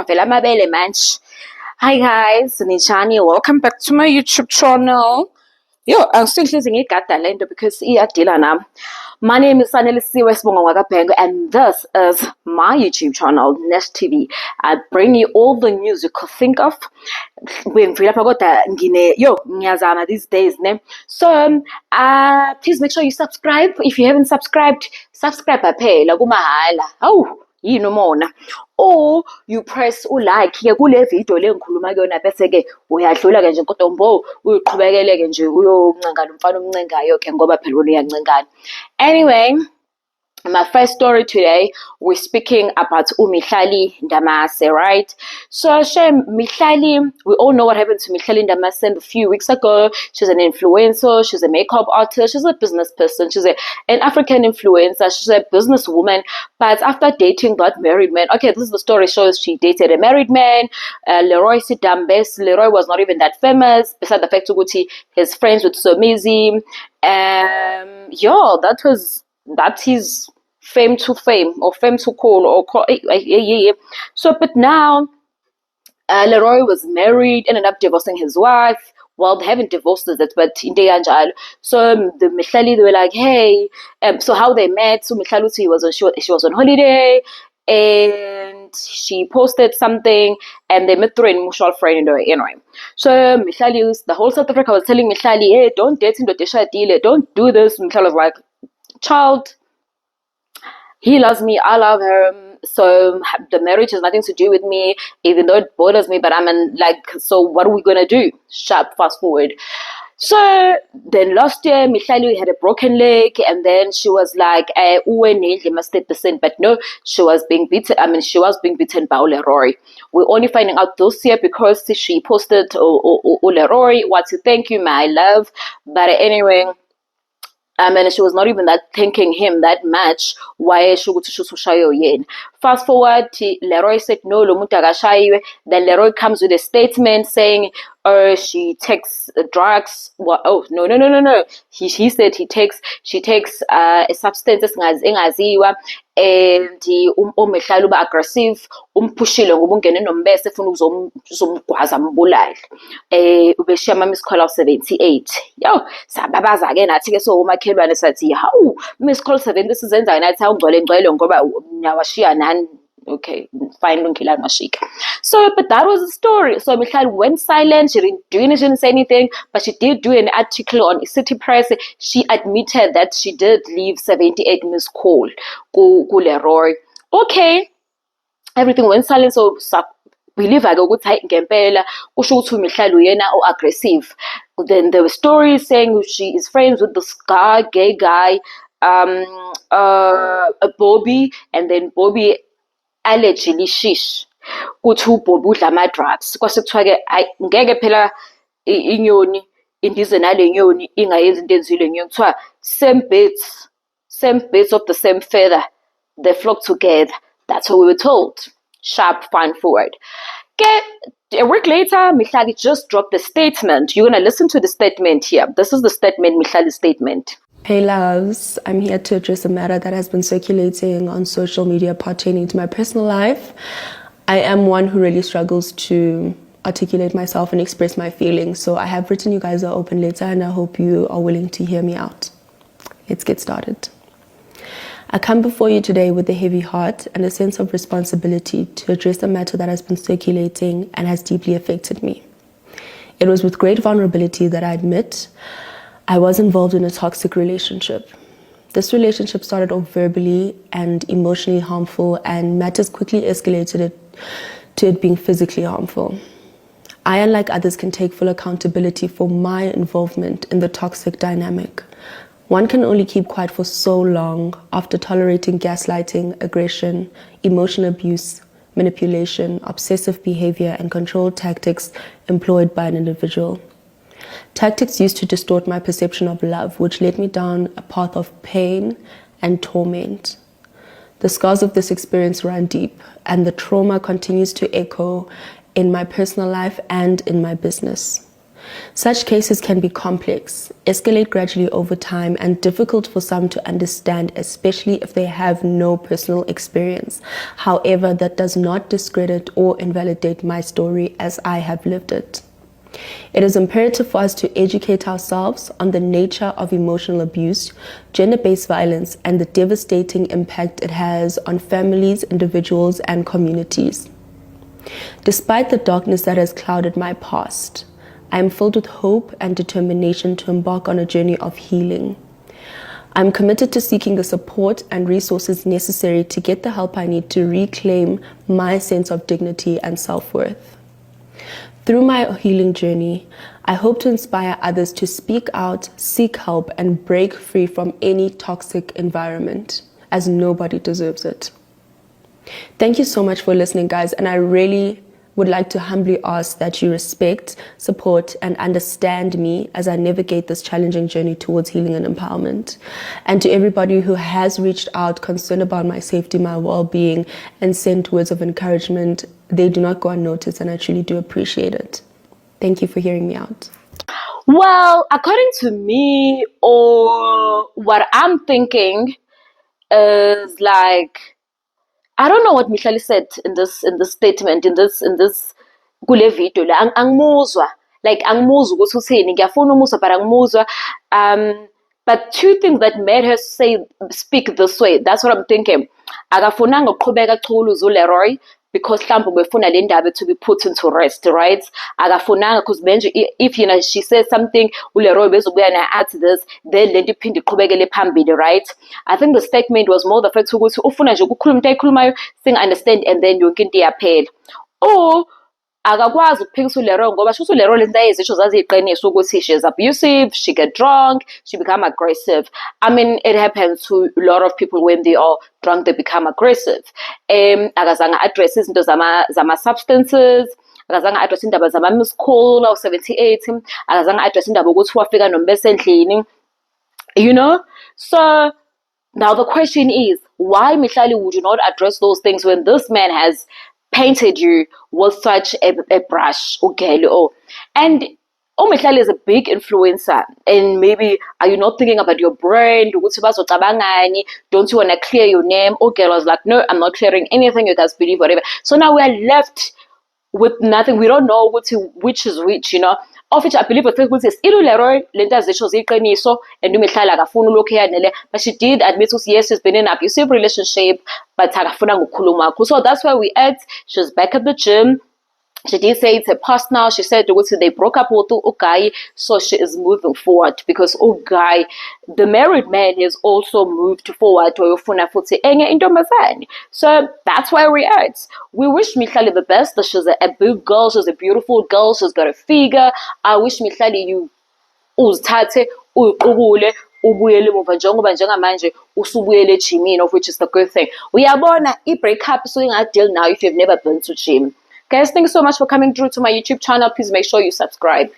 kwavela amabele manje. Hi guys, ninjani? Welcome back to my YouTube channel. Yo, angisengihlezi ngigada lento because iyadila nami. My name is Sanelisiwe Sibonga Wakabhengu and this is my YouTube channel, Nest TV. I bring you all the news you could think of. Ngiyazama these days, ne? So, please make sure you subscribe. If you haven't subscribed, subscribe phela kumahala. Oh, yini umona. Or you press like ke kule video le ngikhuluma kuyona bese ke uyadlula ke nje nkotombo uyiqhubekele ke nje uyoncenga lo mfana omncengayo ke ngoba phela wona uyancengana. Anyway, my first story today, we're speaking about Mihlali Ndamase, right? So, Mihlali, we all know what happened to Mihlali Ndamase a few weeks ago. She's an influencer, she's a makeup artist, she's a business person, she's an African influencer, she's a businesswoman. But after dating that married man, okay, this is the story, shows she dated a married man, Leroy Sidambes. Leroy was not even that famous, besides the fact that he's friends with Somizi. That's his fame to fame or fame to call. So, but now Leroy was married, ended up divorcing his wife. Well, they haven't divorced it, but in the so the Mihlali, they were like, hey, so how they met? So Mihlali, she was on holiday, and she posted something, and they met through a mutual friend anyway. So Mihlali, the whole South Africa was telling Mihlali, hey, don't date into the deal, don't do this. Mihlali was like, child, he loves me, I love her, so the marriage has nothing to do with me, even though it bothers me, but so what are we gonna do? Sharp, fast forward. So then last year, Mihlali had a broken leg, and then she was like, but no, she was being beaten. She was being beaten by Leroy. We're only finding out this year because she posted Leroy, what to thank you, my love. But anyway, and she was not even that thanking him that much. Why she would yen? Fast forward, Leroy said no, then Leroy comes with a statement saying, she takes drugs. Oh, no. He said she takes a substance engaziwa, and uMihlali uba aggressive, umphushile ngoba ungene nombese efuna ukuzomgwaza ambulale. Ubeshiya ama-miss call of 78. Yo, sababaza ke nathi ke somakhelwane sathi, hawu, miss call 70 sizenza nathi awungcwele ngoba nyawashiya nani. Okay, fine, so, but that was the story. So Mihlali went silent, she didn't say anything, but she did do an article on City Press. She admitted that she did leave 78 missed call ku Leroy. Okay, everything went silent, so believe I go ngempela kusho ukuthi uMihlali uyena aggressive. Then there were stories saying she is friends with this gay guy, Bobby, and then Bobby allegedly shish kuthi uBobby udla ama-drugs kwase kuthiwa ke ngeke phela inyoni indize nale nyoni ingayenzi into enzile nyoni kuthiwa same birds of the same feather, they flock together. That's what we were told. Sharp, fine forward. Okay, a week later, Mihlali just dropped a statement. You're gonna listen to the statement here. This is the statement, Mihlali's statement. Hey loves, I'm here to address a matter that has been circulating on social media pertaining to my personal life. I am one who really struggles to articulate myself and express my feelings, so I have written you guys an open letter and I hope you are willing to hear me out. Let's get started. I come before you today with a heavy heart and a sense of responsibility to address a matter that has been circulating and has deeply affected me. It was with great vulnerability that I admit I was involved in a toxic relationship. This relationship started off verbally and emotionally harmful, and matters quickly escalated to it being physically harmful. I, unlike others, can take full accountability for my involvement in the toxic dynamic. One can only keep quiet for so long after tolerating gaslighting, aggression, emotional abuse, manipulation, obsessive behavior, and control tactics employed by an individual. Tactics used to distort my perception of love, which led me down a path of pain and torment. The scars of this experience run deep, and the trauma continues to echo in my personal life and in my business. Such cases can be complex, escalate gradually over time, and difficult for some to understand, especially if they have no personal experience. However, that does not discredit or invalidate my story as I have lived it. It is imperative for us to educate ourselves on the nature of emotional abuse, gender-based violence, and the devastating impact it has on families, individuals, and communities. Despite the darkness that has clouded my past, I am filled with hope and determination to embark on a journey of healing. I'm committed to seeking the support and resources necessary to get the help I need to reclaim my sense of dignity and self-worth. Through my healing journey, I hope to inspire others to speak out, seek help, and break free from any toxic environment, as nobody deserves it. Thank you so much for listening, guys, and I really would like to humbly ask that you respect, support, and understand me as I navigate this challenging journey towards healing and empowerment. And to everybody who has reached out concerned about my safety, my well-being, and sent words of encouragement, they do not go unnoticed, and I truly do appreciate it. Thank you for hearing me out. Well, according to me, or what I'm thinking is like, I don't know what Mihlali said in this statement, in this kule video la angimuzwa, like angimuzwa ukuthi uthini, ngiyafuna umuzwa but angimuzwa. But two things that made her speak this way, that's what I'm thinking. Akafunanga ukuqhubeka achuluze uLeroy because mhlawumbe befuna le ndaba to be put into rest, right? Akafunanga because manje if she says something uLeroy bezobuya na add this, then le nto iphinde iqhubekele phambili, right? I think the statement was more the fact ukuthi ufuna nje ukukhuluma into ayikhulumayo understand and then yonke into iyaphela. Or akakwazi ukuphikisa uLeroy ngoba shuthi uLeroy lento ayezisho zaziyiqiniso ukuthi she is abusive, she get drunk, she become aggressive. I mean, it happens to a lot of people when they are drunk, they become aggressive. Akazange address izinto zama substances, akazange address indaba zama miss call aw 78, akazange address indaba ukuthi wafika nombese endlini, you know. So now the question is, why Mihlali would you not address those things when this man has painted you with such a brush, okay? And Mihlali is a big influencer, and maybe are you not thinking about your brand? Don't you want to clear your name? Okay, I was like, no, I'm not clearing anything. You guys believe whatever. So now we are left with nothing. We don't know which is which, you know. Of which I believe with Facebook says Leroy lenta zisho ziqiniso and uMihlali akafuna ulokhu yanele, but she did admit yes, she's been in an abusive relationship, but akafuna ukukhuluma. So that's where we at. She's back at the gym. She did say it's a past now. She said they broke up with Ugai, so she is moving forward because Ugai, the married man, has also moved forward to Yofuna Futi Enye Indomazani. So that's where we're at. We wish Mihlali the best. She's a big girl, she's a beautiful girl, she's got a figure. I wish Mihlali you uzithathe uyiqukule ubuyele emuva njengoba njengamanje usubuyele ejimini, of which is the good thing. Uyabona i-breakup so ingadeal now if you've never been to gym. Guys, thanks so much for coming through to my YouTube channel. Please make sure you subscribe.